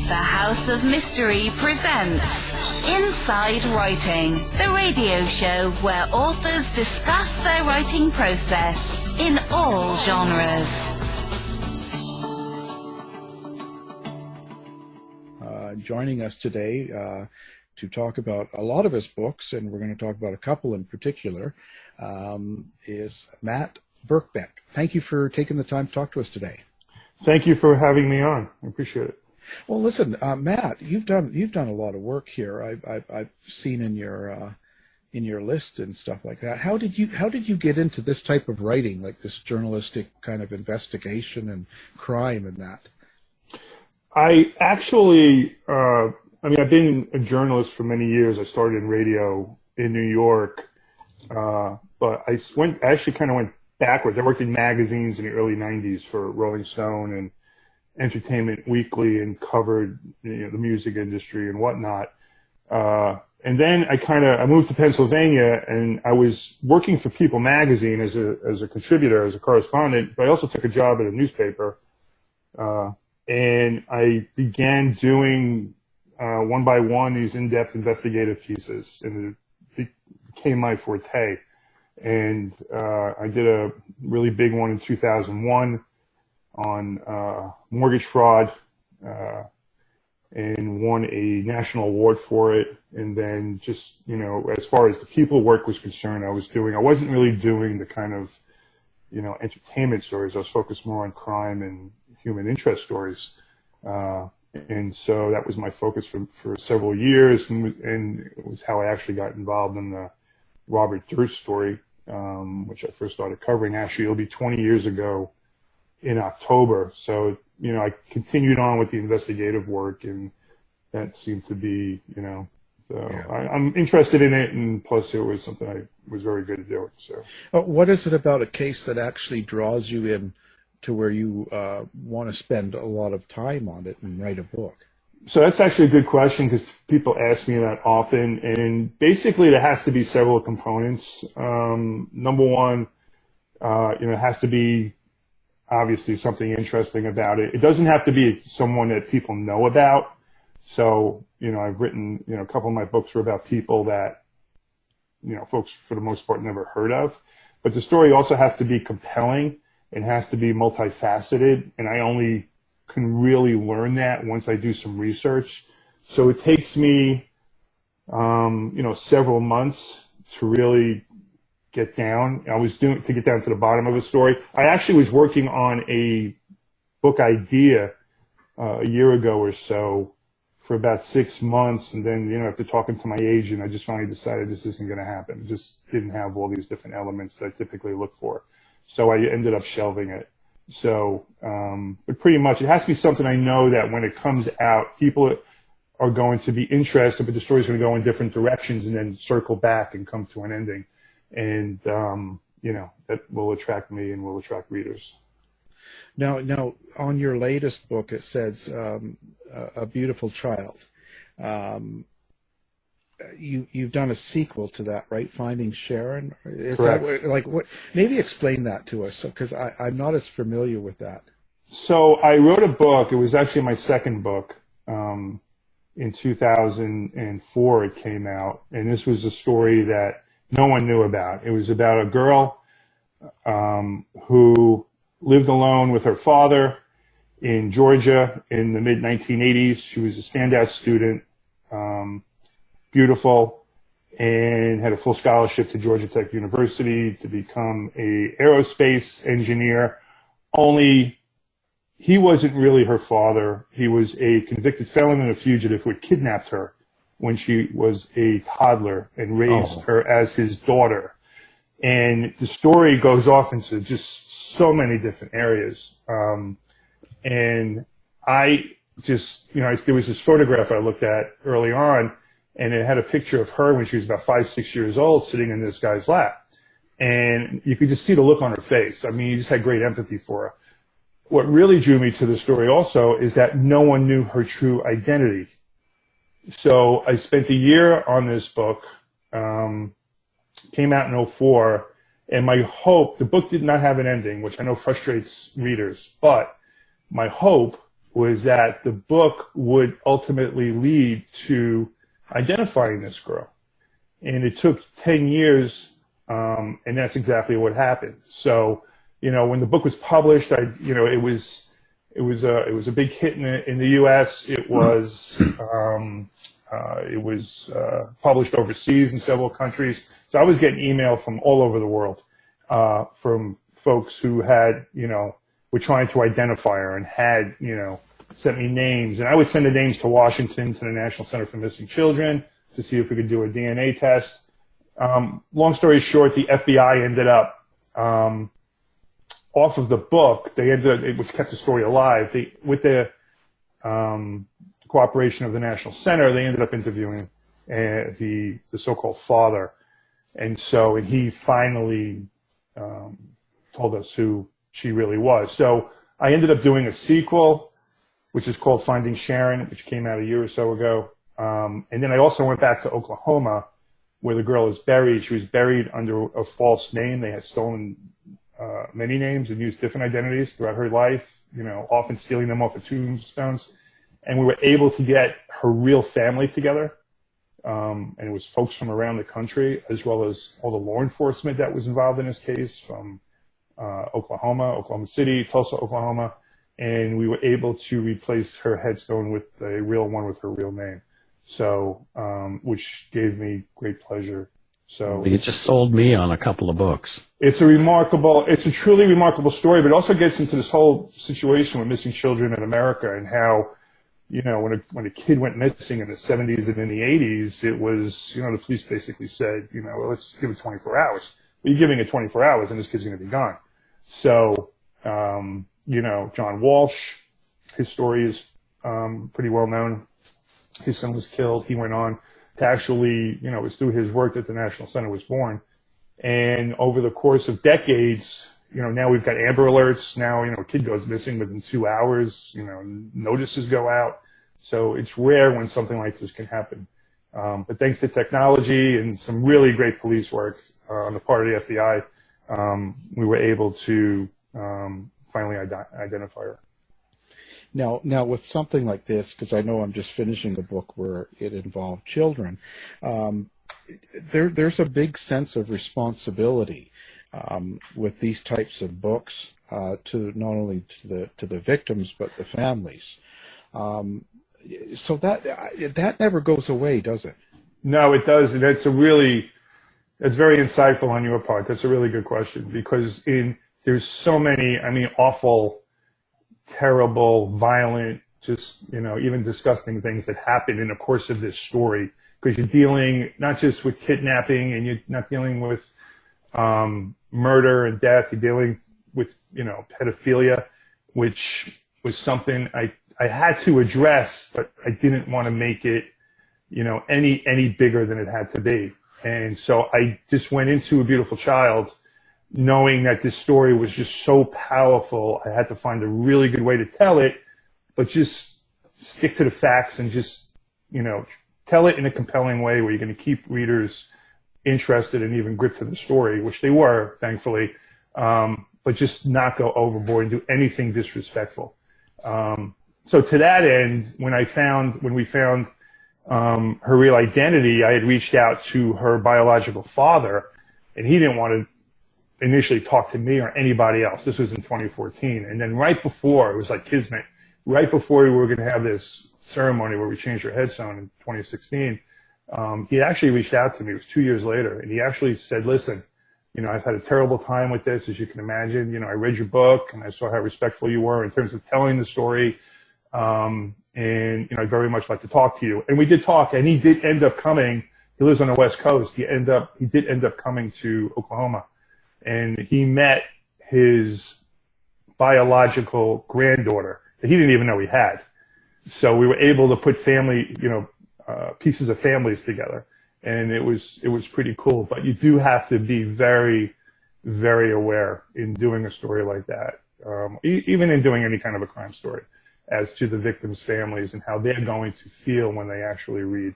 The House of Mystery presents Inside Writing, the radio show where authors discuss their writing process in all genres. Joining us today to talk about a lot of his books, and we're going to talk about a couple in particular, is Matt Birkbeck. Thank you for taking the time to talk to us today. Thank you for having me on. I appreciate it. Well, listen, Matt, you've done a lot of work here. I've seen in your list and stuff like that. How did you get into this type of writing, like this journalistic kind of investigation and crime and that? I actually, I've been a journalist for many years. I started in radio in New York, but I actually kind of went backwards. I worked in magazines in the early 90s for Rolling Stone and Entertainment Weekly and covered the music industry and whatnot. And then I moved to Pennsylvania, and I was working for People magazine as a contributor, as a correspondent, but I also took a job at a newspaper. And I began doing one by one these in-depth investigative pieces, and it became my forte. And I did a really big one in 2001 on mortgage fraud, and won a national award for it. And then just, as far as the People work was concerned, I wasn't really doing the kind of, entertainment stories. I was focused more on crime and human interest stories. And so that was my focus for several years, and it was how I actually got involved in the Robert Durst story, which I first started covering. Actually, it'll be 20 years ago in October. So, I continued on with the investigative work, and that seemed to be, I'm interested in it, and plus it was something I was very good at doing. So, what is it about a case that actually draws you in to where you want to spend a lot of time on it and write a book? So that's actually a good question, because people ask me that often, and basically there has to be several components. Number one, it has to be obviously something interesting about it. It doesn't have to be someone that people know about. So, I've written, a couple of my books were about people that, folks for the most part never heard of. But the story also has to be compelling. It has to be multifaceted, and I only can really learn that once I do some research. So it takes me, several months to really get down. To get down to the bottom of a story. I actually was working on a book idea a year ago or so for about 6 months, and then, after talking to my agent, I just finally decided this isn't going to happen. It just didn't have all these different elements that I typically look for. So I ended up shelving it. So, but pretty much it has to be something I know that when it comes out, people are going to be interested, but the story's going to go in different directions and then circle back and come to an ending. And, that will attract me and will attract readers. Now, on your latest book, it says A Beautiful Child. You've done a sequel to that, right? Finding Sharon. Is Correct. That what? Maybe explain that to us, because I'm not as familiar with that. So I wrote a book. It was actually my second book. In 2004, it came out, and this was a story that no one knew about. It was about a girl who lived alone with her father in Georgia in the mid-1980s. She was a standout student. Beautiful, and had a full scholarship to Georgia Tech University to become a aerospace engineer. Only he wasn't really her father. He was a convicted felon and a fugitive who had kidnapped her when she was a toddler and raised her as his daughter. And the story goes off into just so many different areas. And I just, there was this photograph I looked at early on, and it had a picture of her when she was about 5-6 years old sitting in this guy's lap. And you could just see the look on her face. I mean, you just had great empathy for her. What really drew me to the story also is that no one knew her true identity. So I spent a year on this book, came out in 2004, and my hope, the book did not have an ending, which I know frustrates readers, but my hope was that the book would ultimately lead to identifying this girl. And it took 10 years, and that's exactly what happened. So, when the book was published, it was a big hit in the U.S. It was published overseas in several countries. So I was getting email from all over the world, from folks who had, were trying to identify her and had, sent me names. And I would send the names to Washington, to the National Center for Missing Children, to see if we could do a DNA test. Long story short, the FBI ended up, off of the book, which kept the story alive, with the cooperation of the National Center, they ended up interviewing the so-called father. And he finally told us who she really was. So I ended up doing a sequel, which is called Finding Sharon, which came out a year or so ago. And then I also went back to Oklahoma, where the girl is buried. She was buried under a false name. They had stolen many names and used different identities throughout her life, often stealing them off of tombstones. And we were able to get her real family together. And it was folks from around the country, as well as all the law enforcement that was involved in this case, from Oklahoma City, Tulsa, Oklahoma. And we were able to replace her headstone with a real one with her real name. So, which gave me great pleasure. So it just sold me on a couple of books. It's a truly remarkable story, but it also gets into this whole situation with missing children in America and how, when a kid went missing in the 70s and in the 80s, it was, the police basically said, well, let's give it 24 hours. Well, you're giving it 24 hours and this kid's going to be gone. So, John Walsh, his story is pretty well known. His son was killed. He went on to actually, it was through his work that the National Center was born. And over the course of decades, now we've got Amber Alerts. Now, a kid goes missing within 2 hours, notices go out. So it's rare when something like this can happen. But thanks to technology and some really great police work on the part of the FBI, we were able to finally identify her. Now, with something like this, because I know I'm just finishing a book where it involved children, there's a big sense of responsibility with these types of books to not only to the victims but the families. So that never goes away, does it? No, it does. And that's very insightful on your part. That's a really good question, because there's so many, awful, terrible, violent, just, even disgusting things that happen in the course of this story, because you're dealing not just with kidnapping and you're not dealing with murder and death, you're dealing with, pedophilia, which was something I had to address, but I didn't want to make it, any bigger than it had to be. And so I just went into A Beautiful Child knowing that this story was just so powerful. I had to find a really good way to tell it, but just stick to the facts and just, tell it in a compelling way where you're going to keep readers interested and even gripped to the story, which they were, thankfully, but just not go overboard and do anything disrespectful. So to that end, when we found her real identity, I had reached out to her biological father, and he didn't want to initially talk to me or anybody else. This was in 2014. And then right before, it was like kismet, right before we were going to have this ceremony where we changed her headstone in 2016, he actually reached out to me. It was 2 years later. And he actually said, listen, I've had a terrible time with this, as you can imagine. I read your book and I saw how respectful you were in terms of telling the story. And, I'd very much like to talk to you. And we did talk, and he did end up coming. He lives on the West Coast. He did end up coming to Oklahoma. And he met his biological granddaughter that he didn't even know he had. So we were able to put family, pieces of families together. And it was pretty cool. But you do have to be very, very aware in doing a story like that, even in doing any kind of a crime story, as to the victims' families and how they're going to feel when they actually read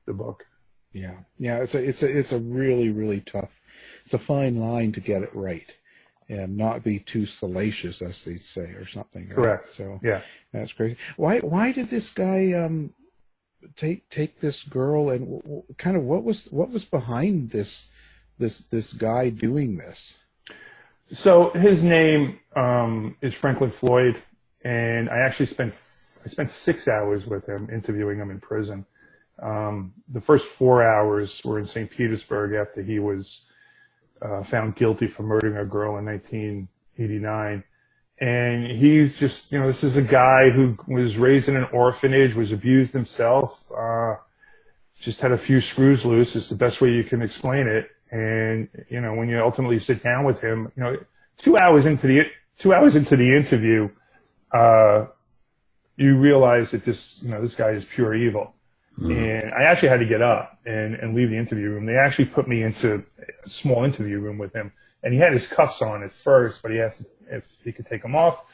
the book. Yeah. It's a really, really tough. It's a fine line to get it right, and not be too salacious, as they say, or something. Right? Correct. So Yeah. that's crazy. Why did this guy take this girl, and kind of what was behind this guy doing this? So his name is Franklin Floyd, and I spent 6 hours with him, interviewing him in prison. The first 4 hours were in St. Petersburg after he was found guilty for murdering a girl in 1989. And he's just, this is a guy who was raised in an orphanage, was abused himself, just had a few screws loose is the best way you can explain it. And, when you ultimately sit down with him, 2 hours into the interview, you realize that this guy is pure evil. And I actually had to get up and leave the interview room. They actually put me into a small interview room with him, and he had his cuffs on at first, but he asked if he could take them off,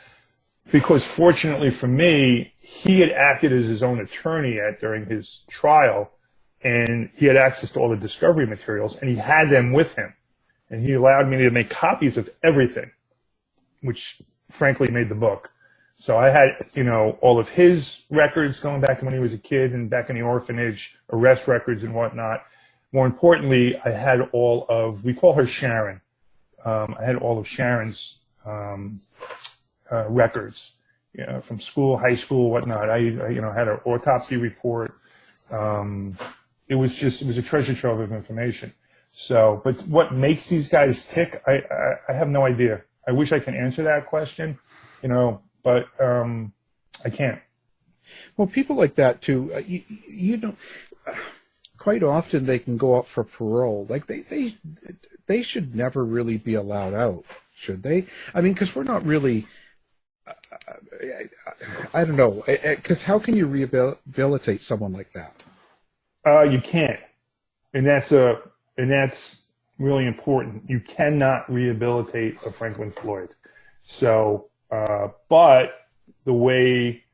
because fortunately for me, he had acted as his own attorney during his trial, and he had access to all the discovery materials, and he had them with him, and he allowed me to make copies of everything, which frankly made the book. So I had, all of his records going back to when he was a kid and back in the orphanage, arrest records and whatnot. More importantly, I had all of, we call her Sharon. I had all of Sharon's records, from school, high school, whatnot. I had an autopsy report. It was a treasure trove of information. So, but what makes these guys tick, I have no idea. I wish I could answer that question, but I can't. Well, people like that too. Quite often they can go up for parole. Like they should never really be allowed out, should they? I mean, because we're not really. I don't know. Because how can you rehabilitate someone like that? You can't, and that's really important. You cannot rehabilitate a Franklin Floyd. So. But the way,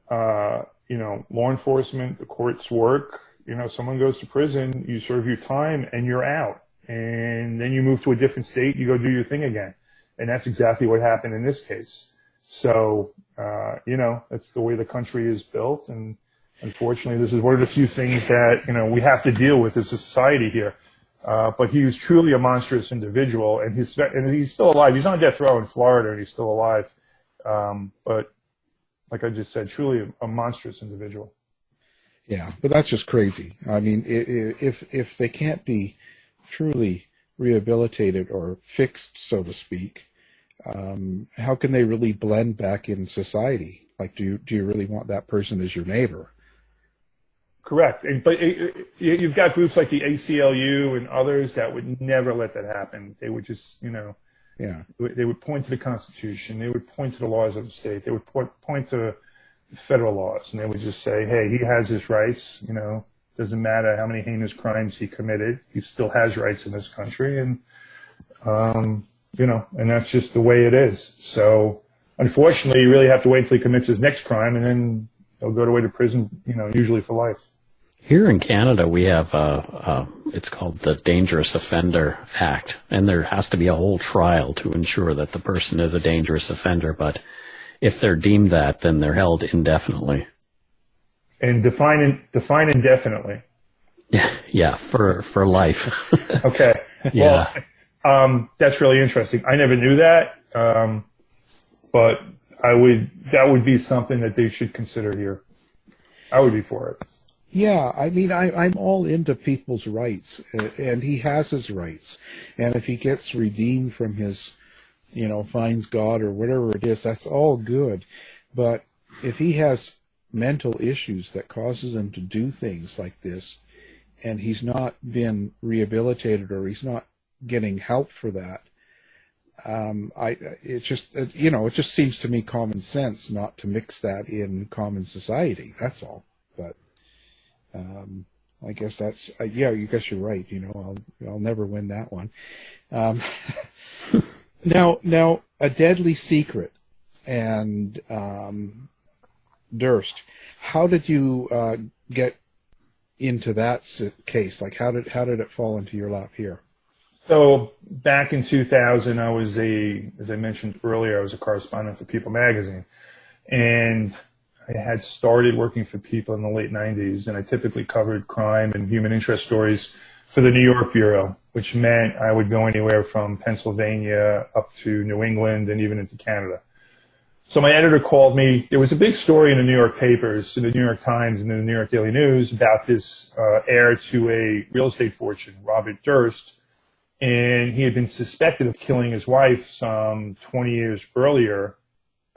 law enforcement, the courts work, someone goes to prison, you serve your time and you're out. And then you move to a different state, you go do your thing again. And that's exactly what happened in this case. So, that's the way the country is built. And unfortunately, this is one of the few things that, we have to deal with as a society here. But he was truly a monstrous individual, and he's still alive. He's on death row in Florida, and he's still alive. But like I just said, truly a monstrous individual. Yeah, but that's just crazy. I mean, if they can't be truly rehabilitated or fixed, so to speak, how can they really blend back in society? Like, do you really want that person as your neighbor? Correct. But you've got groups like the ACLU and others that would never let that happen. They would just, they would point to the Constitution. They would point to the laws of the state. They would point to federal laws, and they would just say, hey, he has his rights. Doesn't matter how many heinous crimes he committed. He still has rights in this country. And, and that's just the way it is. So unfortunately, you really have to wait till he commits his next crime, and then he'll go away to prison, usually for life. Here in Canada, we have it's called the Dangerous Offender Act, and there has to be a whole trial to ensure that the person is a dangerous offender. But if they're deemed that, then they're held indefinitely. And define indefinitely. Yeah, for life. Okay. Yeah. Well, that's really interesting. I never knew that, but that would be something that they should consider here. I would be for it. Yeah, I mean, I'm all into people's rights, and he has his rights. And if he gets redeemed from his, finds God or whatever it is, that's all good. But if he has mental issues that causes him to do things like this, and he's not been rehabilitated or he's not getting help for that, it just seems to me common sense not to mix that in common society. That's all. But I guess that's you guess you're right. I'll never win that one. Now, A Deadly Secret and Durst. How did you get into that case? Like, how did it fall into your lap here? So back in 2000, as I mentioned earlier, I was a correspondent for People magazine. And I had started working for People in the late 90s, and I typically covered crime and human interest stories for the New York Bureau, which meant I would go anywhere from Pennsylvania up to New England and even into Canada. So my editor called me. There was a big story in the New York papers, in the New York Times and in the New York Daily News about this heir to a real estate fortune, Robert Durst. And he had been suspected of killing his wife some 20 years earlier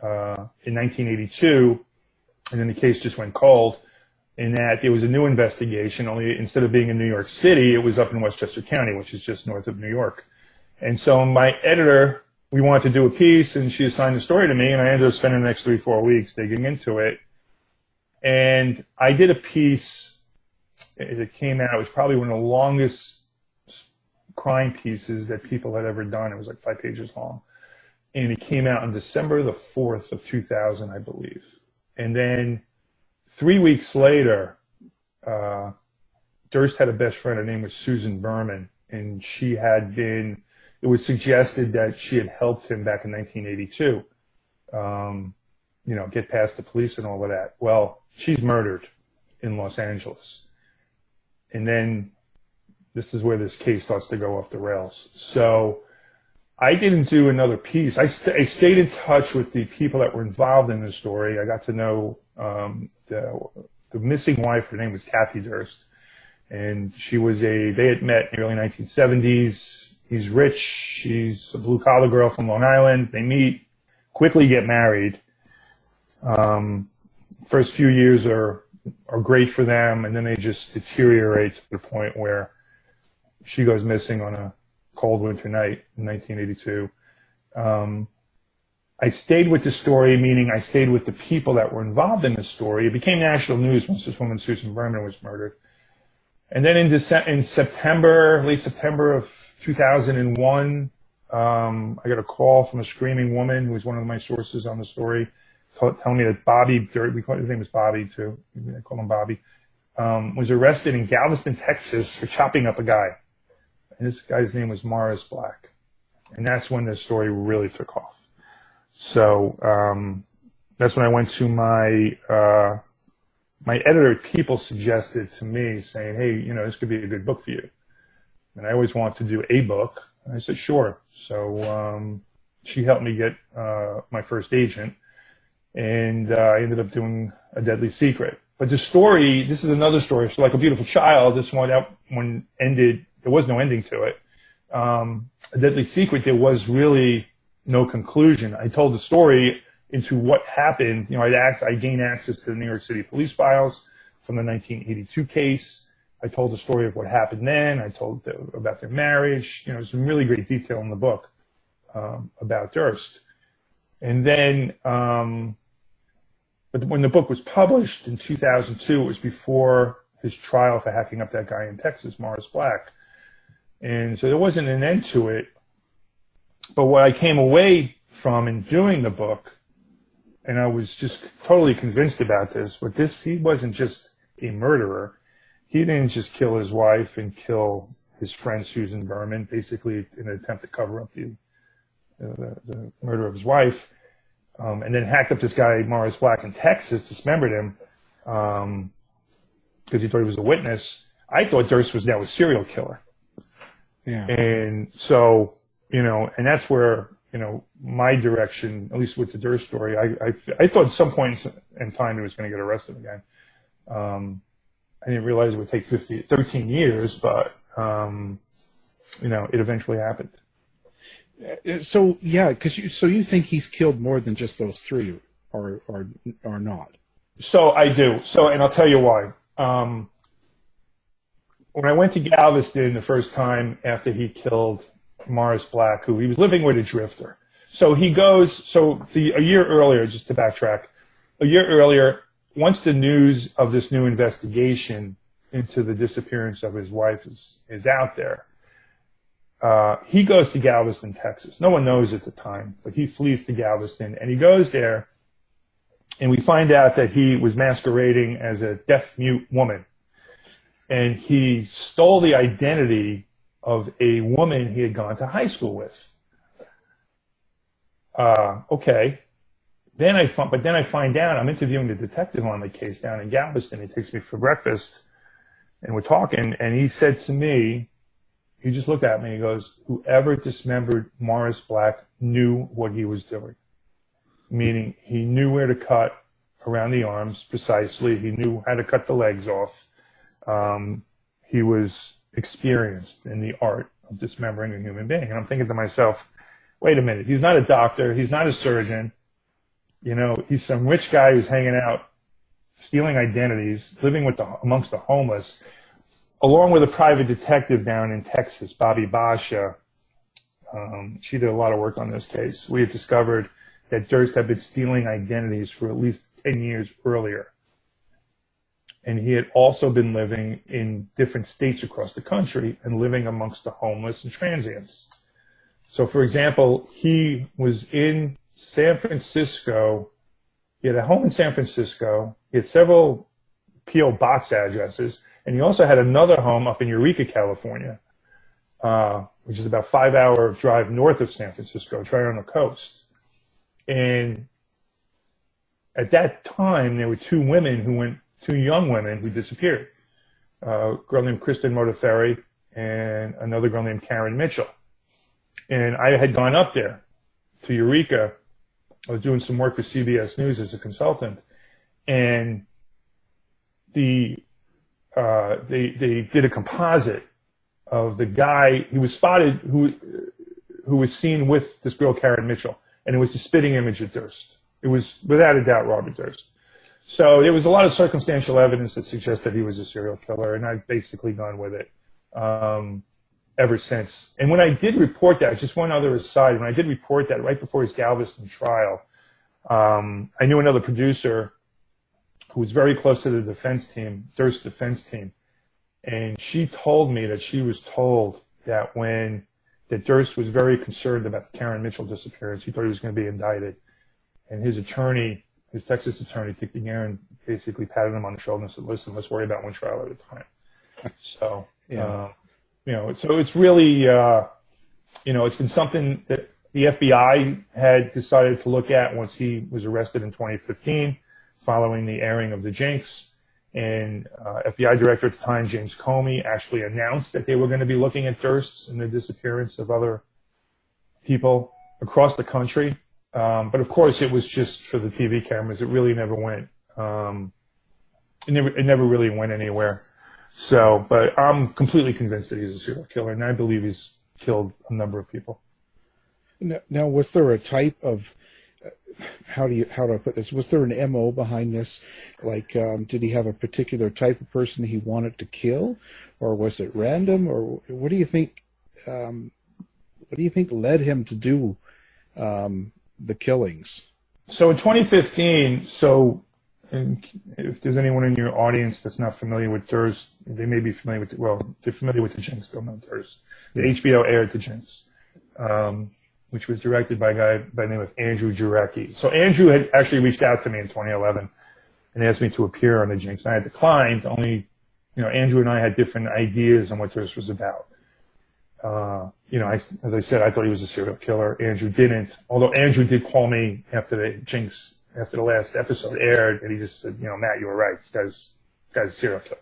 in 1982. And then the case just went cold in that there was a new investigation, only instead of being in New York City, it was up in Westchester County, which is just north of New York. And so my editor, we wanted to do a piece, and she assigned the story to me, and I ended up spending the next 3-4 weeks digging into it. And I did a piece that came out. It was probably one of the longest crime pieces that People had ever done. It was like 5 pages long. And it came out on December the 4th of 2000, I believe. And then 3 weeks later, Durst had a best friend. Her name was Susan Burman, and it was suggested that she had helped him back in 1982, get past the police and all of that. Well, she's murdered in Los Angeles. And then this is where this case starts to go off the rails. So I didn't do another piece. I stayed in touch with the people that were involved in the story. I got to know the missing wife. Her name was Kathie Durst. And they had met in the early 1970s. He's rich. She's a blue-collar girl from Long Island. They meet, quickly get married. First few years are great for them, and then they just deteriorate to the point where she goes missing on a cold winter night in 1982. I stayed with the story, meaning I stayed with the people that were involved in the story. It became national news once this woman, Susan Burman, was murdered. And then in late September of 2001, I got a call from a screaming woman who was one of my sources on the story, telling me that his name was Bobby too, I call him Bobby, was arrested in Galveston, Texas for chopping up a guy. And this guy's name was Morris Black. And that's when the story really took off. So that's when I went to my editor at People suggested to me, saying, hey, this could be a good book for you. And I always wanted to do a book. And I said, sure. So she helped me get my first agent. And I ended up doing A Deadly Secret. But the story, this is another story. So Like a Beautiful Child, that one ended, there was no ending to it. A Deadly Secret, there was really no conclusion. I told the story into what happened. I gained access to the New York City police files from the 1982 case. I told the story of what happened then. I told about their marriage. Some really great detail in the book about Durst. And then, but when the book was published in 2002, it was before his trial for hacking up that guy in Texas, Morris Black. And so there wasn't an end to it. But what I came away from in doing the book, and I was just totally convinced about this, but he wasn't just a murderer. He didn't just kill his wife and kill his friend Susan Burman, basically in an attempt to cover up the murder of his wife, and then hacked up this guy, Morris Black, in Texas, dismembered him because he thought he was a witness. I thought Durst was now a serial killer. Yeah. And so, and that's where, my direction, at least with the Durst story, I thought at some point in time he was going to get arrested again. I didn't realize it would take 13 years, but, it eventually happened. So, yeah, so you think he's killed more than just those three, or not? So I do. And I'll tell you why. When I went to Galveston the first time after he killed Morris Black, who he was living with a drifter. So he goes, a year earlier, just to backtrack, a year earlier, once the news of this new investigation into the disappearance of his wife is out there, he goes to Galveston, Texas. No one knows at the time, but he flees to Galveston, and he goes there, and we find out that he was masquerading as a deaf-mute woman. And he stole the identity of a woman he had gone to high school with. Okay. Then I find out, I'm interviewing the detective on the case down in Galveston. He takes me for breakfast, and we're talking, and he said to me, he just looked at me, he goes, whoever dismembered Morris Black knew what he was doing. Meaning he knew where to cut around the arms precisely. He knew how to cut the legs off. He was experienced in the art of dismembering a human being. And I'm thinking to myself, wait a minute, he's not a doctor, he's not a surgeon. You know, he's some rich guy who's hanging out, stealing identities, living amongst the homeless, along with a private detective down in Texas, Bobby Basha. She did a lot of work on this case. We had discovered that Durst had been stealing identities for at least 10 years earlier. And he had also been living in different states across the country and living amongst the homeless and transients. So, for example, he was in San Francisco. He had a home in San Francisco. He had several P.O. box addresses. And he also had another home up in Eureka, California, which is about a 5-hour drive north of San Francisco. It's right on the coast. And at that time, there were two young women who disappeared. A girl named Kristen Modafferi and another girl named Karen Mitchell. And I had gone up there to Eureka. I was doing some work for CBS News as a consultant. And they did a composite of the guy who was spotted, who was seen with this girl, Karen Mitchell. And it was the spitting image of Durst. It was, without a doubt, Robert Durst. So there was a lot of circumstantial evidence that suggested he was a serial killer, and I've basically gone with it ever since. And when I did report that, just one other aside, when I did report that right before his Galveston trial, I knew another producer who was very close to the defense team, Durst's defense team, and she told me that she was told that that Durst was very concerned about the Karen Mitchell disappearance. He thought he was going to be indicted. And his attorney, his Texas attorney, Dick DeGuerin, basically patted him on the shoulder and said, listen, let's worry about one trial at a time. So, Yeah. So it's really, it's been something that the FBI had decided to look at once he was arrested in 2015, following the airing of the Jinx. And FBI director at the time, James Comey, actually announced that they were going to be looking at Durst and the disappearance of other people across the country. But of course, it was just for the TV cameras. It really never went. It never really went anywhere. So, but I'm completely convinced that he's a serial killer, and I believe he's killed a number of people. Now, was there a type of how do I put this? Was there an MO behind this? Like, did he have a particular type of person he wanted to kill, or was it random? Or what do you think? What do you think led him to do the killings? So in 2015, and if there's anyone in your audience that's not familiar with Durst, they may be familiar with, they're familiar with the Jinx, don't know Durst. The HBO aired the Jinx, which was directed by a guy by the name of Andrew Jarecki. So Andrew had actually reached out to me in 2011 and asked me to appear on the Jinx. And I had declined. Only, Andrew and I had different ideas on what Durst was about. As I said, I thought he was a serial killer. Andrew didn't. Although Andrew did call me after the Jinx, after the last episode aired, and he just said, Matt, you were right. This guy's a serial killer.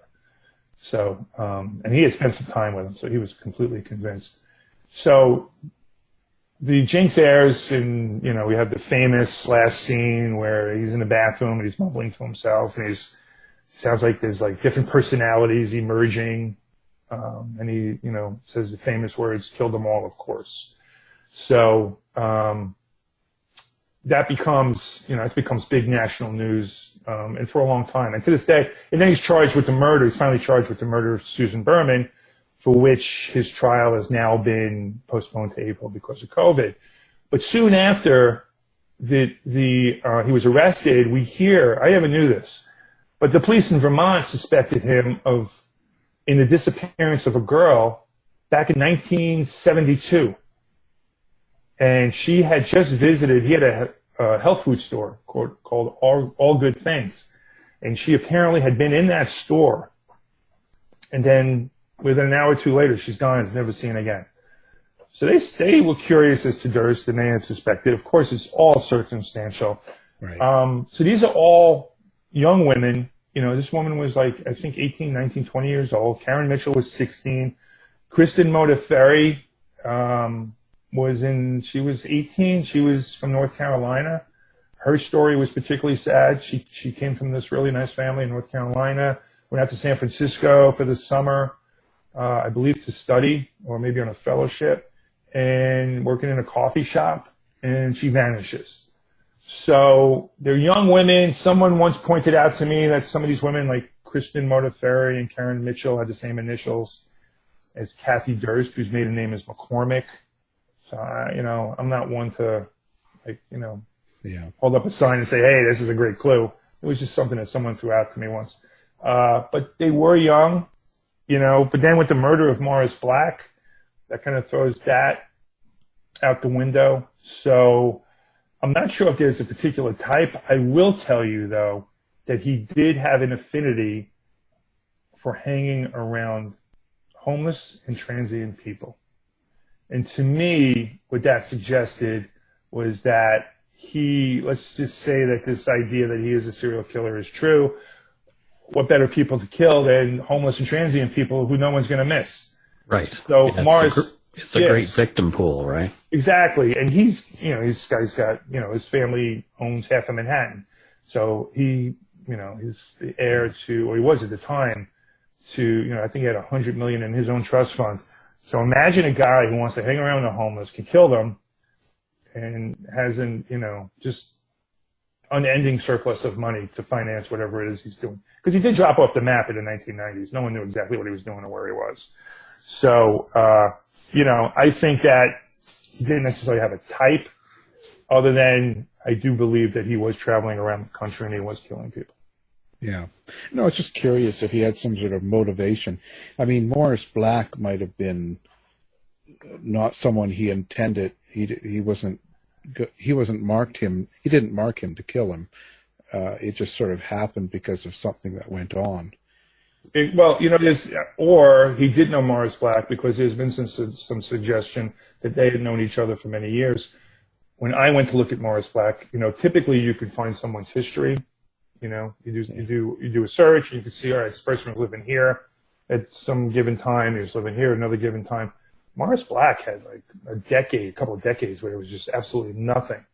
So, and he had spent some time with him, so he was completely convinced. So the Jinx airs, and, we have the famous last scene where he's in the bathroom and he's mumbling to himself, and sounds like there's like different personalities emerging. And he, says the famous words, "Killed them all, of course." So, that becomes, it becomes big national news, and for a long time. And to this day, and then he's charged with the murder. He's finally charged with the murder of Susan Burman, for which his trial has now been postponed to April because of COVID. But soon after he was arrested, we hear, I never knew this, but the police in Vermont suspected him in the disappearance of a girl back in 1972. And she had just visited, he had a health food store called All Good Things. And she apparently had been in that store and then Within an hour or two later, she's gone. It's never seen again. So they were curious as to Durst, and they had suspected. Of course, it's all circumstantial. Right. So these are all young women. You know, this woman was like, I think 18, 19, 20 years old. Karen Mitchell was 16. Kristen Modafferi she was 18. She was from North Carolina. Her story was particularly sad. She came from this really nice family in North Carolina, went out to San Francisco for the summer, I believe to study or maybe on a fellowship, and working in a coffee shop, and she vanishes. So they're young women. Someone once pointed out to me that some of these women, like Kristen Modafferi and Karen Mitchell, had the same initials as Kathie Durst, whose maiden name is McCormick. So, I'm not one to, hold up a sign and say, hey, this is a great clue. It was just something that someone threw out to me once. But they were young, but then with the murder of Morris Black, that kind of throws that out the window. So I'm not sure if there's a particular type. I will tell you, though, that he did have an affinity for hanging around homeless and transient people. And to me, what that suggested was that let's just say that this idea that he is a serial killer is true. What better people to kill than homeless and transient people who no one's going to miss? Right. So yeah, Morris, it's a great victim pool, right? Exactly. And he's guy's got, his family owns half of Manhattan. So he's the heir to, or he was at the time, to, I think he had $100 million in his own trust fund. So imagine a guy who wants to hang around the homeless, can kill them, and has just unending surplus of money to finance whatever it is he's doing. Because he did drop off the map in the 1990s. No one knew exactly what he was doing or where he was. So, I think that he didn't necessarily have a type, other than I do believe that he was traveling around the country and he was killing people. Yeah. No, I was just curious if he had some sort of motivation. I mean, Morris Black might have been not someone he intended. He didn't mark him to kill him. It just sort of happened because of something that went on. Or he did know Morris Black because there's been some suggestion that they had known each other for many years. When I went to look at Morris Black, typically you could find someone's history. You do a search and you can see, all right, this person was living here at some given time. He was living here at another given time. Morris Black had like a couple of decades where there was just absolutely nothing.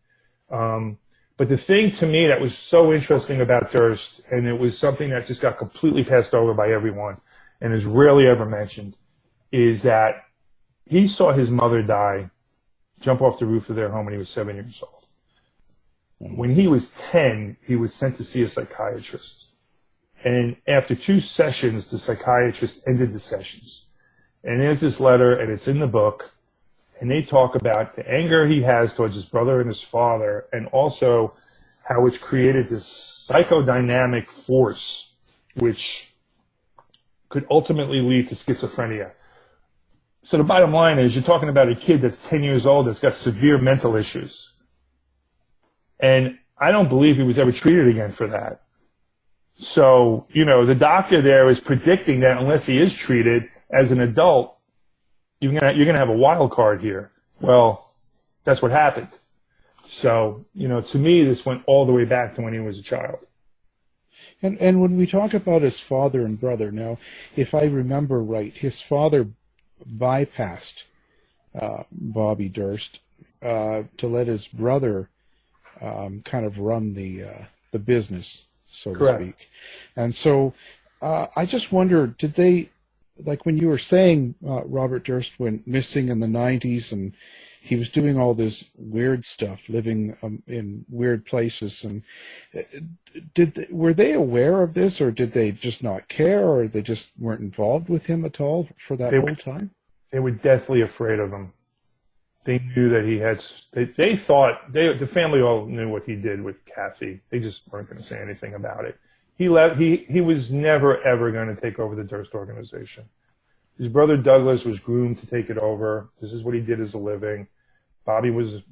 But the thing to me that was so interesting about Durst, and it was something that just got completely passed over by everyone and is rarely ever mentioned, is that he saw his mother jump off the roof of their home when he was 7 years old. When he was 10, he was sent to see a psychiatrist. And after 2 sessions, the psychiatrist ended the sessions. And there's this letter, and it's in the book, and they talk about the anger he has towards his brother and his father, and also how it's created this psychodynamic force which could ultimately lead to schizophrenia. So the bottom line is, you're talking about a kid that's 10 years old that's got severe mental issues. And I don't believe he was ever treated again for that. So, the doctor there is predicting that unless he is treated as an adult, you're gonna have a wild card here. Well, that's what happened. So, to me, this went all the way back to when he was a child. And when we talk about his father and brother, now, if I remember right, his father bypassed Bobby Durst to let his brother kind of run the business, so to speak. And so I just wonder, did they, like when you were saying Robert Durst went missing in the 90s and he was doing all this weird stuff, living in weird places, and were they aware of this, or did they just not care, or they just weren't involved with him at all for that whole time? They were deathly afraid of him. They knew that he had. They thought the family all knew what he did with Kathie. They just weren't going to say anything about it. He left. He was never ever going to take over the Durst organization. His brother Douglas was groomed to take it over. This is what he did as a living. Bobby was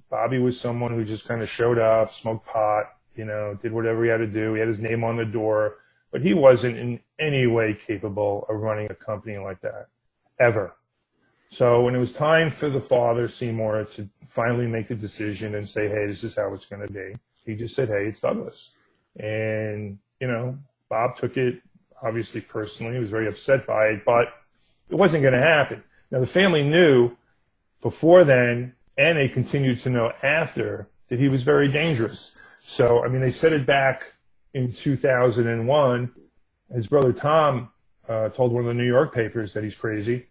someone who just kind of showed up, smoked pot, did whatever he had to do. He had his name on the door, but he wasn't in any way capable of running a company like that. ever. So when it was time for the father, Seymour, to finally make the decision and say, hey, this is how it's going to be, he just said, hey, it's Douglas. And, Bob took it obviously personally. He was very upset by it, but it wasn't going to happen. Now, the family knew before then, and they continued to know after, that he was very dangerous. So, they said it back in 2001. His brother Tom told one of the New York papers that he's crazy.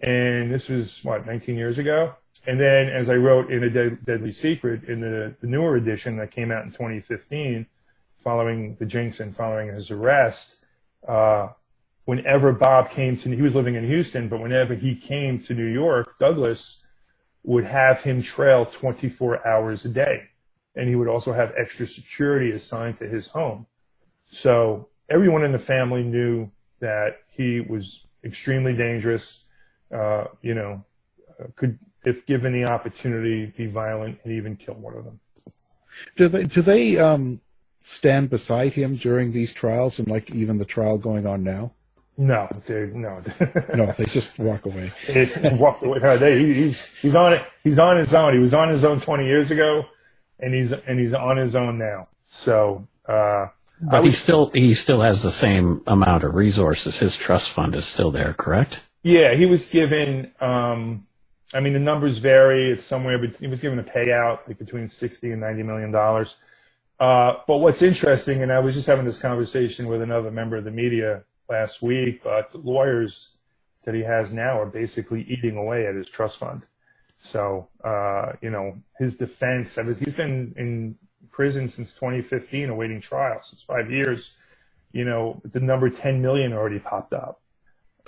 And this was, 19 years ago? And then, as I wrote in A Deadly Secret, in the newer edition that came out in 2015, following the jinx and following his arrest, whenever Bob came to, he was living in Houston, but whenever he came to New York, Douglas would have him trail 24 hours a day. And he would also have extra security assigned to his home. So everyone in the family knew that he was extremely dangerous, could, if given the opportunity, be violent and even kill one of them. Do they stand beside him during these trials, and like even the trial going on now? No. No, they just walk away. Walk away. No, he's on it. He's on his own. He was on his own 20 years ago, and he's on his own now. So, but he still has the same amount of resources. His trust fund is still there, correct? Yeah, he was given. The numbers vary. It's somewhere, but he was given a payout like between $60 and $90 million. But what's interesting, and I was just having this conversation with another member of the media last week, but the lawyers that he has now are basically eating away at his trust fund. So, his defense, he's been in prison since 2015 awaiting trial, since 5 years. The number 10 million already popped up.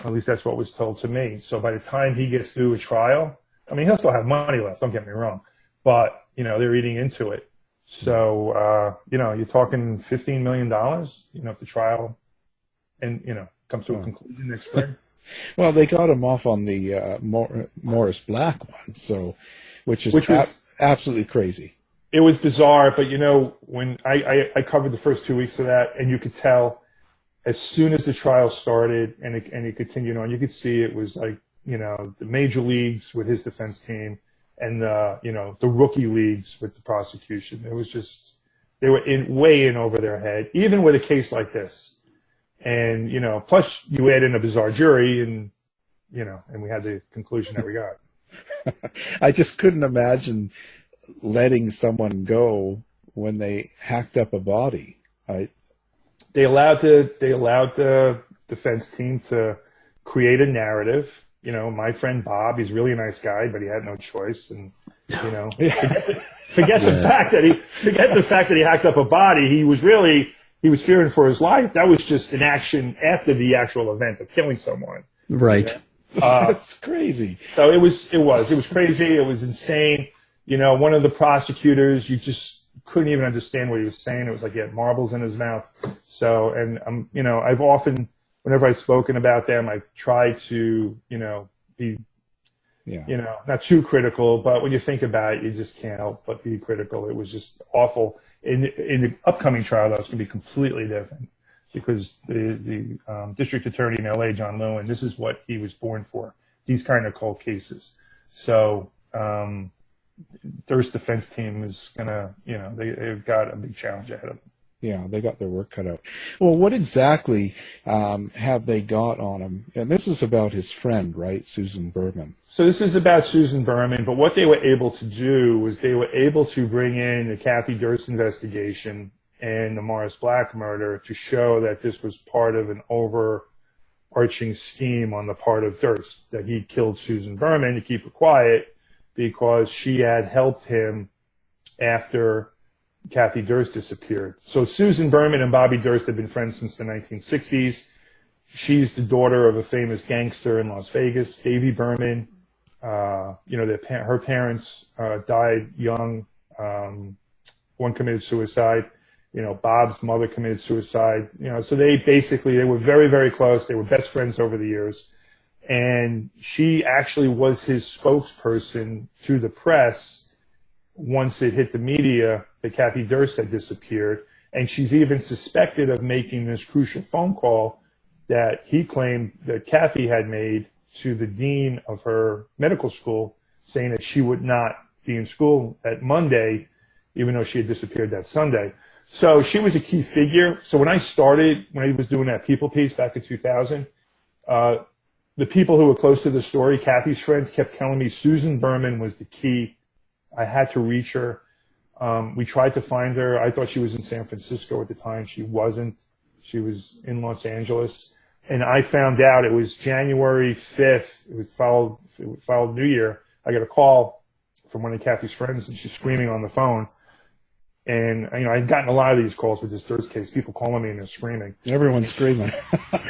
At least that's what was told to me. So by the time he gets through a trial, he'll still have money left, don't get me wrong, but, they're eating into it. So, you're talking $15 million, if the trial and, comes to a conclusion next spring. Well, they got him off on the Morris Black one, which was absolutely crazy. It was bizarre, but when I covered the first 2 weeks of that, and you could tell as soon as the trial started and it continued on, you could see it was like, the major leagues with his defense team and the rookie leagues with the prosecution. It was just, they were way in over their head, even with a case like this. And, plus you add in a bizarre jury and we had the conclusion that we got. I just couldn't imagine letting someone go when they hacked up a body. They allowed the defense team to create a narrative. My friend Bob, he's really a nice guy, but he had no choice. And forget the fact that he hacked up a body. He was fearing for his life. That was just an action after the actual event of killing someone. Right. That's crazy. So it was crazy. It was insane. One of the prosecutors, you just couldn't even understand what he was saying. It was like he had marbles in his mouth. So, and I've often, whenever I've spoken about them, I've tried to, be, not too critical, but when you think about it, you just can't help but be critical. It was just awful. In the upcoming trial, that was going to be completely different because the district attorney in LA, John Lewin, this is what he was born for, these kind of cold cases. So, Durst defense team is gonna, they've got a big challenge ahead of them. Yeah, they got their work cut out. Well, what exactly have they got on him? And this is about his friend, right, Susan Burman. So this is about Susan Burman, but what they were able to do was they were able to bring in the Kathie Durst investigation and the Morris Black murder to show that this was part of an overarching scheme on the part of Durst, that he killed Susan Burman to keep her quiet because she had helped him after Kathie Durst disappeared. So Susan Burman and Bobby Durst have been friends since the 1960s. She's the daughter of a famous gangster in Las Vegas, Davy Burman. Her parents died young. One committed suicide. Bob's mother committed suicide. So they were very, very close. They were best friends over the years. And she actually was his spokesperson to the press once it hit the media that Kathie Durst had disappeared. And she's even suspected of making this crucial phone call that he claimed that Kathie had made to the dean of her medical school saying that she would not be in school that Monday, even though she had disappeared that Sunday. So she was a key figure. So when I was doing that people piece back in 2000, the people who were close to the story, Kathie's friends, kept telling me Susan Burman was the key. I had to reach her. We tried to find her. I thought she was in San Francisco at the time. She wasn't. She was in Los Angeles. And I found out it was January 5th. It followed New Year. I got a call from one of Kathie's friends, and she's screaming on the phone. And, I'd gotten a lot of these calls with this Durst case, people calling me and they're screaming. Everyone's screaming.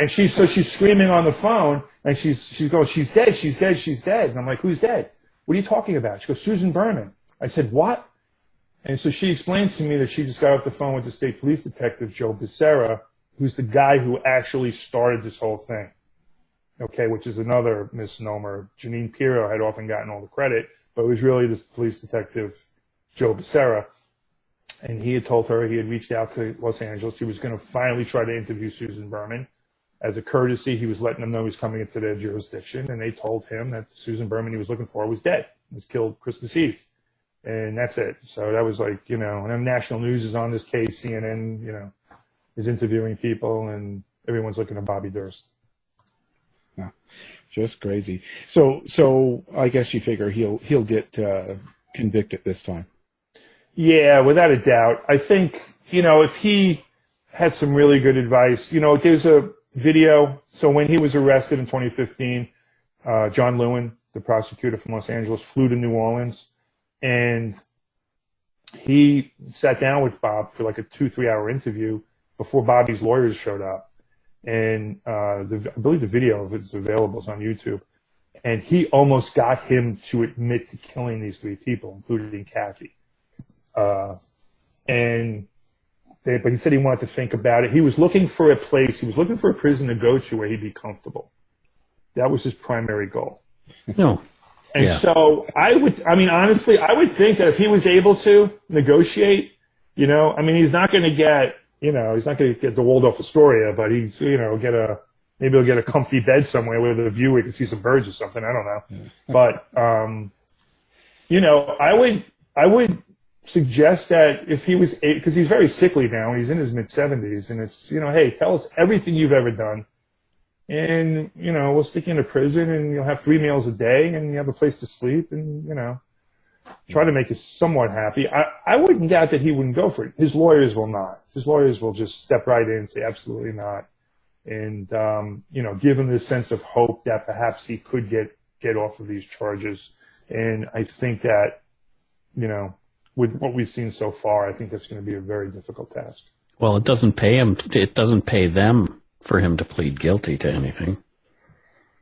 And she's screaming on the phone, and she's going, she's dead, she's dead, she's dead. And I'm like, who's dead? What are you talking about? She goes, Susan Burman. I said, what? And so she explained to me that she just got off the phone with the state police detective, Joe Becerra, who's the guy who actually started this whole thing. Okay, which is another misnomer. Janine Pirro had often gotten all the credit, but it was really this police detective, Joe Becerra. And he had told her he had reached out to Los Angeles. He was going to finally try to interview Susan Burman. As a courtesy, he was letting them know he was coming into their jurisdiction. And they told him that Susan Burman he was looking for was dead. Was killed Christmas Eve. And that's it. So that was like, and then national news is on this case. CNN, is interviewing people, and everyone's looking at Bobby Durst. Yeah, just crazy. So I guess you figure he'll get convicted this time. Yeah, without a doubt. I think, if he had some really good advice, there's a video. So when he was arrested in 2015, John Lewin, the prosecutor from Los Angeles, flew to New Orleans, and he sat down with Bob for like a 2-3 hour interview before Bobby's lawyers showed up. And I believe the video of it's available. It's on YouTube. And he almost got him to admit to killing these 3 people, including Kathie. But he said he wanted to think about it. He was looking for a place. He was looking for a prison to go to where he'd be comfortable. That was his primary goal. No. And yeah. so honestly, I would think that if he was able to negotiate, he's not going to get, he's not going to get the Waldorf Astoria, but he's, maybe he'll get a comfy bed somewhere with a view where he can see some birds or something. I don't know. But, I would suggest that if he was, because he's very sickly now, he's in his mid-70s, and it's, hey, tell us everything you've ever done. And, we'll stick you in a prison, and you'll have 3 meals a day, and you have a place to sleep, and, try to make you somewhat happy. I wouldn't doubt that he wouldn't go for it. His lawyers will not. His lawyers will just step right in and say, absolutely not. And, give him this sense of hope that perhaps he could get off of these charges. And I think that, with what we've seen so far, I think that's going to be a very difficult task. Well, it doesn't pay him. It doesn't pay them for him to plead guilty to anything.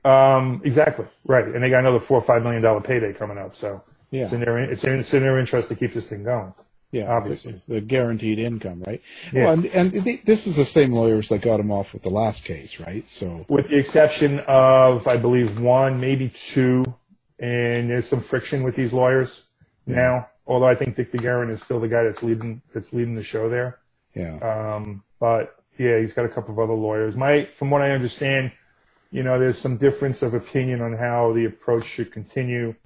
Exactly. Right. And they got another $4 or $5 million payday coming up. So yeah, it's in their interest to keep this thing going. Yeah. Obviously. The guaranteed income, right? Yeah. Well, and this is the same lawyers that got him off with the last case, right? So with the exception of, I believe, 1, maybe 2, and there's some friction with these lawyers now. Although I think Dick DeGuerin is still the guy that's leading the show there. Yeah. But yeah, he's got a couple of other lawyers. From what I understand, there's some difference of opinion on how the approach should continue,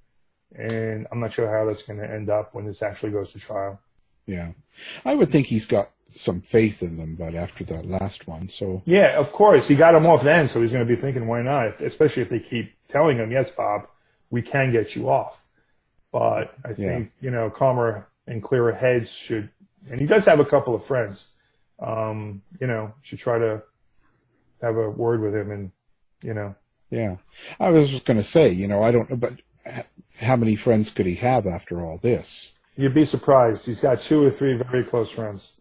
and I'm not sure how that's going to end up when this actually goes to trial. Yeah, I would think he's got some faith in them, but after that last one, so yeah, of course, he got him off then, so he's going to be thinking, why not? Especially if they keep telling him, yes, Bob, we can get you off. But I think, calmer and clearer heads should, and he does have a couple of friends, should try to have a word with him and, Yeah. I was just going to say, I don't know, but how many friends could he have after all this? You'd be surprised. He's got 2 or 3 very close friends.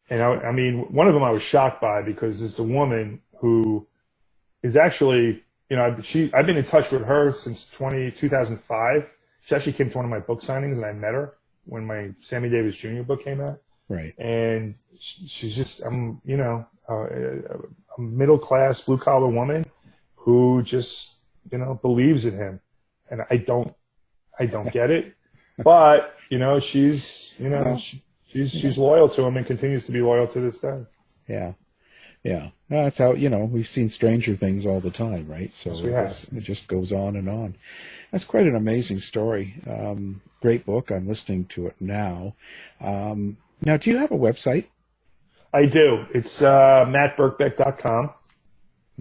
And one of them I was shocked by because it's a woman who is actually, I've been in touch with her since 2005. She actually came to one of my book signings, and I met her when my Sammy Davis Jr. book came out. Right. And she's just, a middle-class, blue-collar woman who just, believes in him. And I don't get it. But, she's loyal to him and continues to be loyal to this day. Yeah. Yeah, that's how, we've seen Stranger Things all the time, right? So Yes, we have. it just goes on and on. That's quite an amazing story. Great book. I'm listening to it now. Now, do you have a website? I do. It's mattbirkbeck.com.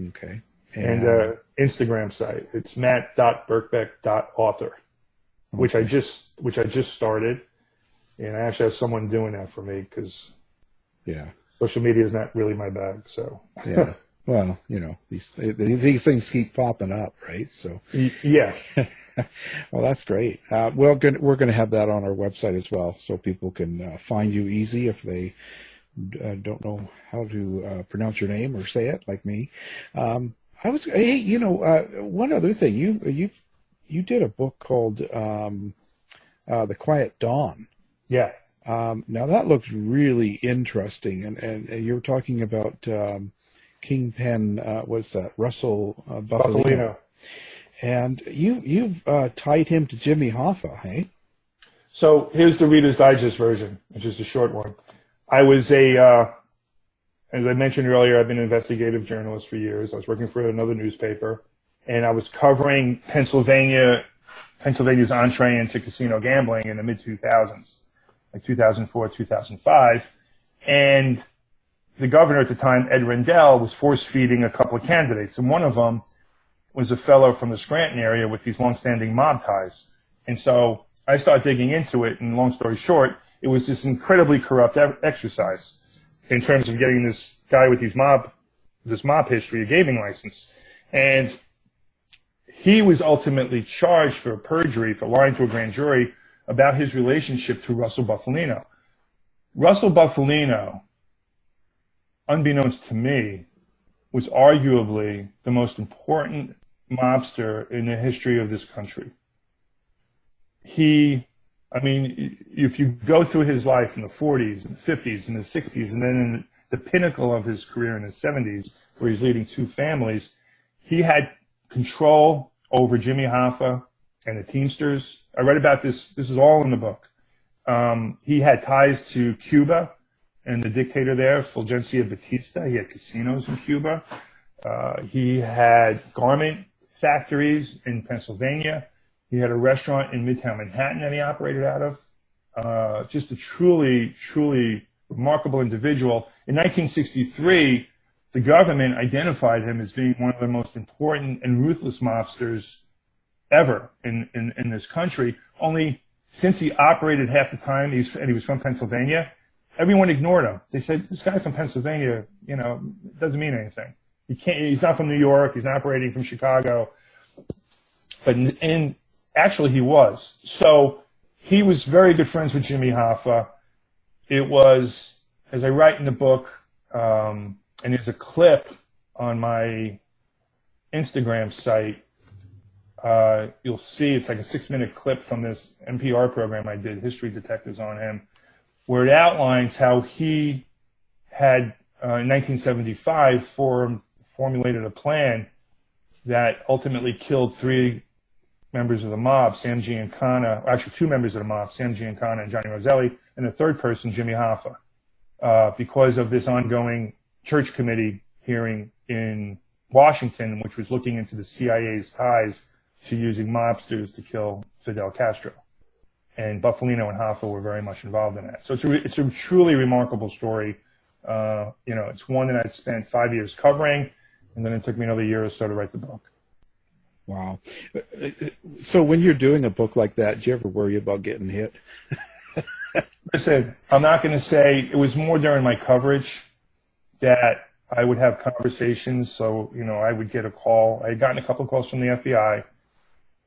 Okay. And Instagram site. It's matt.birkbeck.author, which I just started, and I actually have someone doing that for me because social media is not really my bag. So yeah. Well, these things keep popping up, right? So yeah. Well, that's great. We're going to have that on our website as well, so people can find you easy if they don't know how to pronounce your name or say it like me. One other thing, you did a book called The Quiet Dawn. Yeah. Now that looks really interesting, and you were talking about Kingpin. What's that? Russell Buffalino. And you've tied him to Jimmy Hoffa, hey? So here's the Reader's Digest version, which is the short one. I was as I mentioned earlier, I've been an investigative journalist for years. I was working for another newspaper, and I was covering Pennsylvania's entree into casino gambling in the mid-2000s, like 2004, 2005. And the governor at the time, Ed Rendell, was force-feeding a couple of candidates, and one of them was a fellow from the Scranton area with these long-standing mob ties. And so I started digging into it, and long story short, it was this incredibly corrupt exercise in terms of getting this guy with this mob history a gaming license. And he was ultimately charged for perjury, for lying to a grand jury about his relationship to Russell Buffalino. Russell Buffalino, unbeknownst to me, was arguably the most important mobster in the history of this country. If you go through his life in the 40s and the 50s and the 60s, and then in the pinnacle of his career in the 70s, where he's leading two families, he had control over Jimmy Hoffa and the Teamsters. I read about this. This is all in the book. He had ties to Cuba and the dictator there, Fulgencio Batista. He had casinos in Cuba. He had garment factories in Pennsylvania. He had a restaurant in Midtown Manhattan that he operated out of. Just a truly, truly remarkable individual. In 1963, the government identified him as being one of the most important and ruthless mobsters ever in this country. Only since he operated half the time, and he was from Pennsylvania, everyone ignored him. They said, this guy from Pennsylvania, doesn't mean anything. He's not from New York. He's not operating from Chicago. But actually he was. So he was very good friends with Jimmy Hoffa. It was, as I write in the book, and there's a clip on my Instagram site. You'll see it's like a 6-minute clip from this NPR program I did, History Detectives on him, where it outlines how he had, in 1975, formulated a plan that ultimately killed 3 members of the mob, Sam Giancana, actually 2 members of the mob, Sam Giancana and Johnny Roselli, and the third person, Jimmy Hoffa, because of this ongoing church committee hearing in Washington, which was looking into the CIA's ties to using mobsters to kill Fidel Castro. And Buffalino and Hoffa were very much involved in that. So it's a truly remarkable story. It's one that I'd spent 5 years covering, and then it took me another year or so to write the book. Wow. So when you're doing a book like that, do you ever worry about getting hit? Listen, I'm not going to say it was more during my coverage that I would have conversations. So, I would get a call. I had gotten a couple of calls from the FBI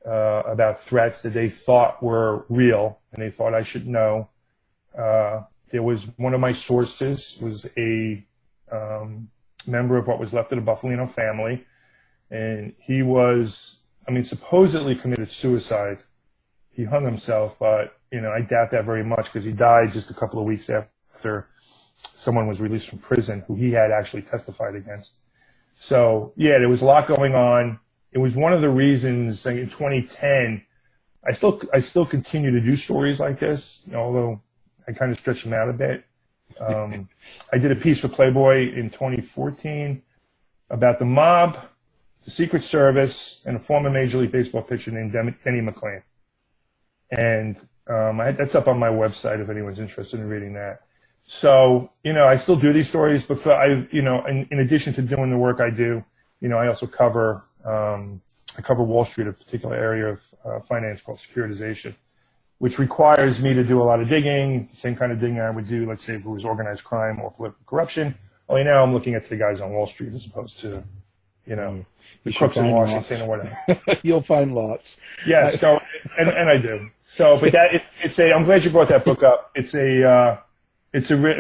about threats that they thought were real and they thought I should know. There was one of my sources was a member of what was left of the Buffalino family. And he was, supposedly committed suicide. He hung himself, but, I doubt that very much because he died just a couple of weeks after someone was released from prison who he had actually testified against. So, yeah, there was a lot going on. It was one of the reasons in 2010, I still continue to do stories like this, although I kind of stretch them out a bit. I did a piece for Playboy in 2014 about the mob, the Secret Service, and a former Major League Baseball pitcher named Denny McClain. And that's up on my website if anyone's interested in reading that. So, I still do these stories, but in addition to doing the work I do, I also cover Wall Street, a particular area of finance called securitization, which requires me to do a lot of digging, the same kind of digging I would do, let's say, if it was organized crime or political corruption. Only now I'm looking at the guys on Wall Street as opposed to, the crooks in Washington or whatever. You'll find lots. Yeah, so, and I do. So, but I'm glad you brought that book up. It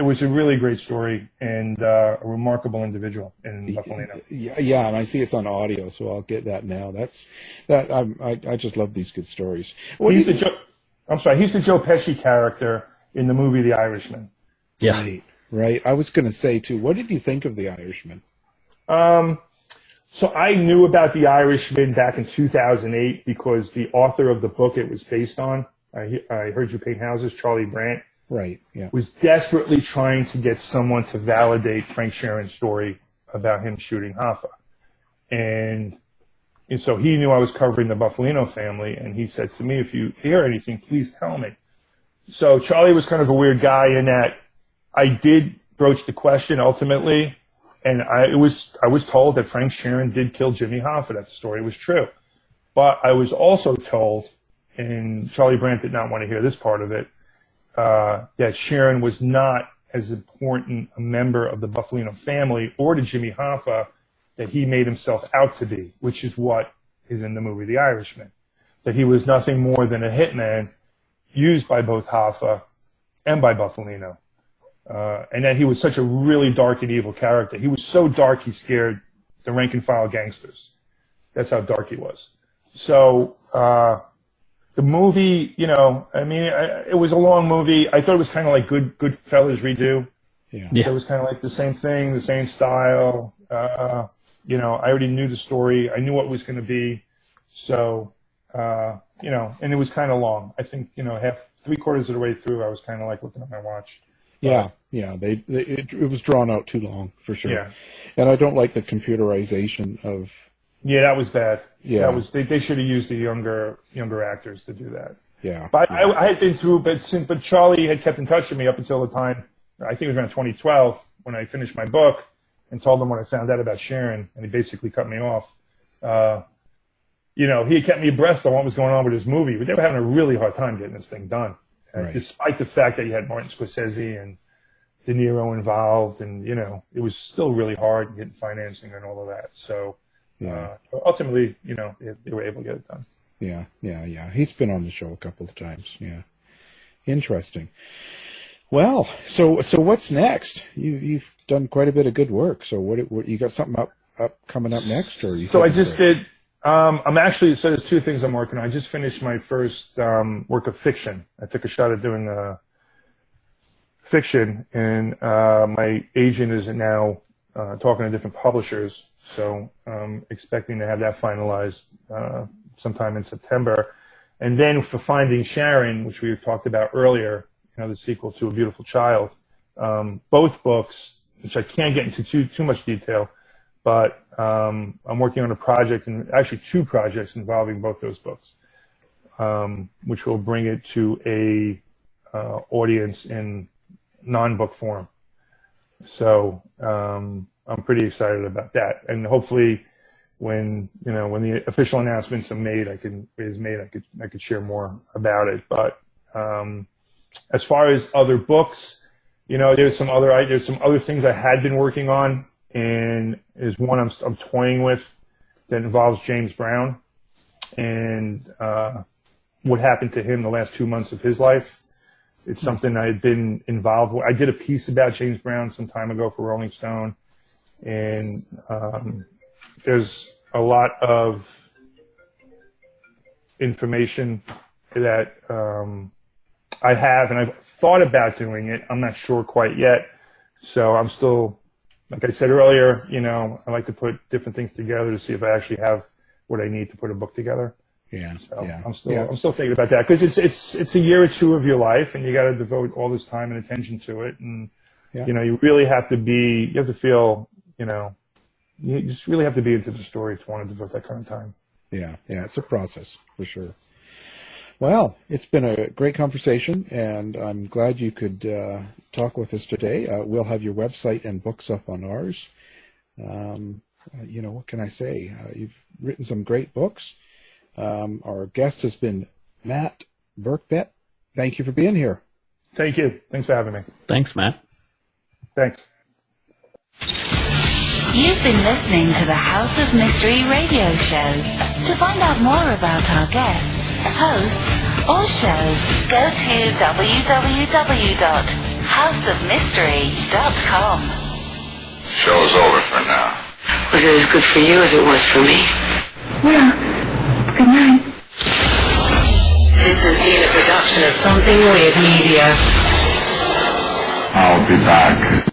was a really great story and a remarkable individual in Buffalino. Yeah, and I see it's on audio, so I'll get that now. I just love these good stories. He's the Joe Pesci character in the movie The Irishman. Yeah. Right. I was going to say, too, what did you think of The Irishman? So I knew about The Irishman back in 2008 because the author of the book it was based on, I Heard You Paint Houses, Charlie Brandt, right, yeah, was desperately trying to get someone to validate Frank Sheeran's story about him shooting Hoffa. And so he knew I was covering the Buffalino family, and he said to me, if you hear anything, please tell me. So Charlie was kind of a weird guy in that I did broach the question ultimately, and I was told that Frank Sheeran did kill Jimmy Hoffa, that the story was true. But I was also told, and Charlie Brandt did not want to hear this part of it, that Sheeran was not as important a member of the Buffalino family or to Jimmy Hoffa that he made himself out to be, which is what is in the movie The Irishman. That he was nothing more than a hitman used by both Hoffa and by Buffalino. And that he was such a really dark and evil character. He was so dark he scared the rank and file gangsters. That's how dark he was. So the movie, it was a long movie. I thought it was kind of like Goodfellas redo. Yeah. It was kind of like the same thing, the same style. I already knew the story. I knew what it was going to be. So, and it was kind of long. I think, three-quarters of the way through, I was kind of like looking at my watch. Yeah. It was drawn out too long, for sure. Yeah. And I don't like the computerization of... Yeah, that was bad. Yeah. They should have used the younger actors to do that. Yeah. But yeah. I had been through, but Charlie had kept in touch with me up until the time, I think it was around 2012, when I finished my book and told him what I found out about Sheeran, and he basically cut me off. He had kept me abreast on what was going on with his movie, but they were having a really hard time getting this thing done. Right. Despite the fact that you had Martin Scorsese and De Niro involved, and, it was still really hard getting financing and all of that. So, ultimately, they were able to get it done. Yeah. He's been on the show a couple of times. Yeah. Interesting. Well, so what's next? You've done quite a bit of good work. So what you got something up coming up next, or you? So I just did. So there's two things I'm working on. I just finished my first work of fiction. I took a shot at doing fiction, and my agent is now talking to different publishers. So I'm expecting to have that finalized sometime in September. And then for Finding Sharon, which we talked about earlier, the sequel to A Beautiful Child, both books, which I can't get into too much detail, but I'm working on a project, and actually two projects involving both those books, which will bring it to a audience in non-book form. So I'm pretty excited about that, and hopefully, when the official announcements are made, I could share more about it. But as far as other books, there's some other things I had been working on, and there's one I'm toying with that involves James Brown and what happened to him the last 2 months of his life. It's something I had been involved with. I did a piece about James Brown some time ago for Rolling Stone, and there's a lot of information that I have, and I've thought about doing it. I'm not sure quite yet. So I'm still, like I said earlier, I like to put different things together to see if I actually have what I need to put a book together. Yeah. So I'm still thinking about that, because it's a year or two of your life, and you got to devote all this time and attention to it. And Yeah. You really have to be. You have to feel. You just really have to be into the story to want to devote that kind of time. Yeah, it's a process for sure. Well, it's been a great conversation, and I'm glad you could talk with us today. We'll have your website and books up on ours. What can I say? You've written some great books. Our guest has been Matt Birkbeck. Thank you for being here. Thank you. Thanks for having me. Thanks, Matt. Thanks. You've been listening to the House of Mystery radio show. To find out more about our guests, hosts, or show, go to www.houseofmystery.com. Show's over for now. Was it as good for you as it was for me? Well, good night. This has been a production of Something Weird Media. I'll be back.